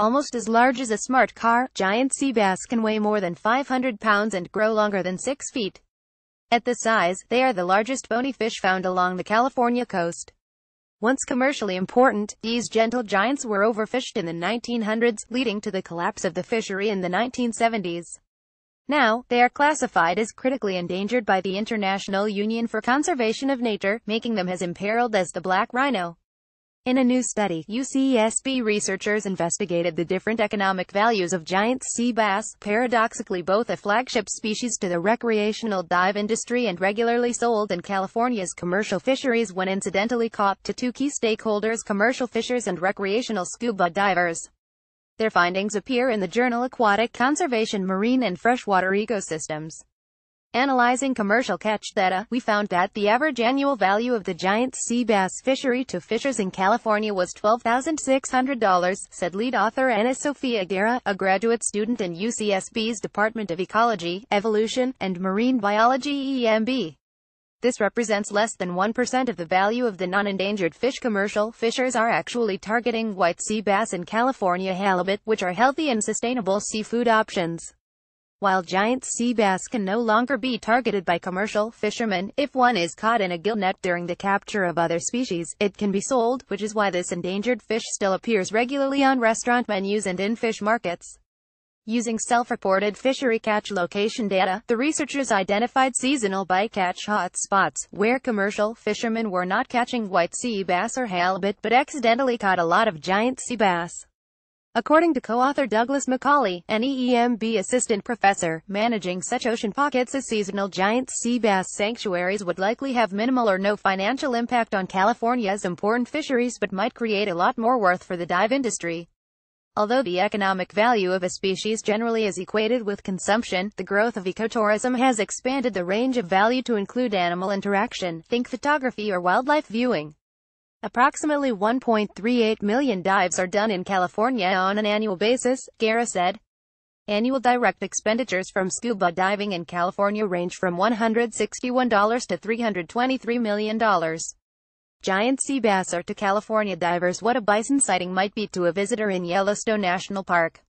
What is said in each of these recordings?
Almost as large as a smart car, giant sea bass can weigh more than 500 pounds and grow longer than 6 feet. At this size, they are the largest bony fish found along the California coast. Once commercially important, these gentle giants were overfished in the 1900s, leading to the collapse of the fishery in the 1970s. Now, they are classified as critically endangered by the International Union for Conservation of Nature, making them as imperiled as the black rhino. In a new study, UCSB researchers investigated the different economic values of giant sea bass, paradoxically both a flagship species to the recreational dive industry and regularly sold in California's commercial fisheries when incidentally caught, to two key stakeholders: commercial fishers and recreational scuba divers. Their findings appear in the journal Aquatic Conservation, Marine and Freshwater Ecosystems. Analyzing commercial catch data, we found that the average annual value of the giant sea bass fishery to fishers in California was $12,600, said lead author Ana Sofia Guerra, a graduate student in UCSB's Department of Ecology, Evolution, and Marine Biology (EMB). This represents less than 1% of the value of the non-endangered fish. Commercial fishers are actually targeting white sea bass and California halibut, which are healthy and sustainable seafood options. While giant sea bass can no longer be targeted by commercial fishermen, if one is caught in a gill net during the capture of other species, it can be sold, which is why this endangered fish still appears regularly on restaurant menus and in fish markets. Using self-reported fishery catch location data, the researchers identified seasonal bycatch hotspots, where commercial fishermen were not catching white sea bass or halibut but accidentally caught a lot of giant sea bass. According to co-author Douglas McCauley, an EEMB assistant professor, managing such ocean pockets as seasonal giant sea bass sanctuaries would likely have minimal or no financial impact on California's important fisheries but might create a lot more worth for the dive industry. Although the economic value of a species generally is equated with consumption, the growth of ecotourism has expanded the range of value to include animal interaction, think photography or wildlife viewing. Approximately 1.38 million dives are done in California on an annual basis, Guerra said. Annual direct expenditures from scuba diving in California range from $161 to $323 million. Giant sea bass are to California divers what a bison sighting might be to a visitor in Yellowstone National Park.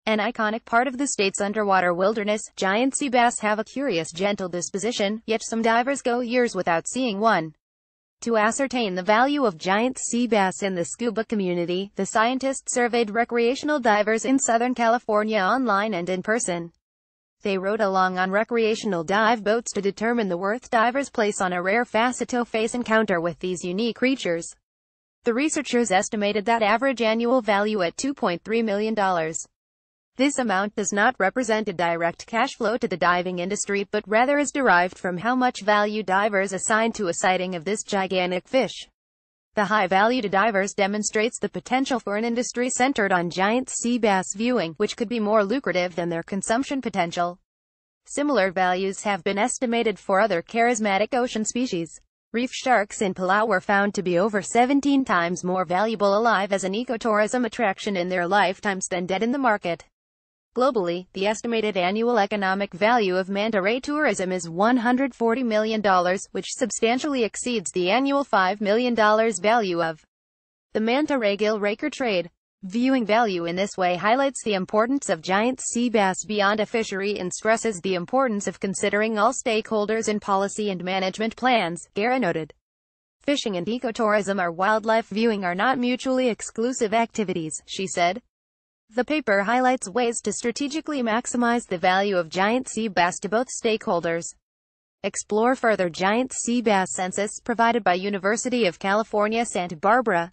An iconic part of the state's underwater wilderness, giant sea bass have a curious, gentle disposition, yet some divers go years without seeing one. To ascertain the value of giant sea bass in the scuba community, the scientists surveyed recreational divers in Southern California online and in person. They rode along on recreational dive boats to determine the worth divers place on a rare face-to-face encounter with these unique creatures. The researchers estimated that average annual value at $2.3 million. This amount does not represent a direct cash flow to the diving industry, but rather is derived from how much value divers assign to a sighting of this gigantic fish. The high value to divers demonstrates the potential for an industry centered on giant sea bass viewing, which could be more lucrative than their consumption potential. Similar values have been estimated for other charismatic ocean species. Reef sharks in Palau were found to be over 17 times more valuable alive as an ecotourism attraction in their lifetimes than dead in the market. Globally, the estimated annual economic value of manta ray tourism is $140 million, which substantially exceeds the annual $5 million value of the manta ray gill raker trade. Viewing value in this way highlights the importance of giant sea bass beyond a fishery and stresses the importance of considering all stakeholders in policy and management plans, Guerra noted. Fishing and ecotourism or wildlife viewing are not mutually exclusive activities, she said. The paper highlights ways to strategically maximize the value of giant sea bass to both stakeholders. Explore further. Giant sea bass census provided by University of California, Santa Barbara.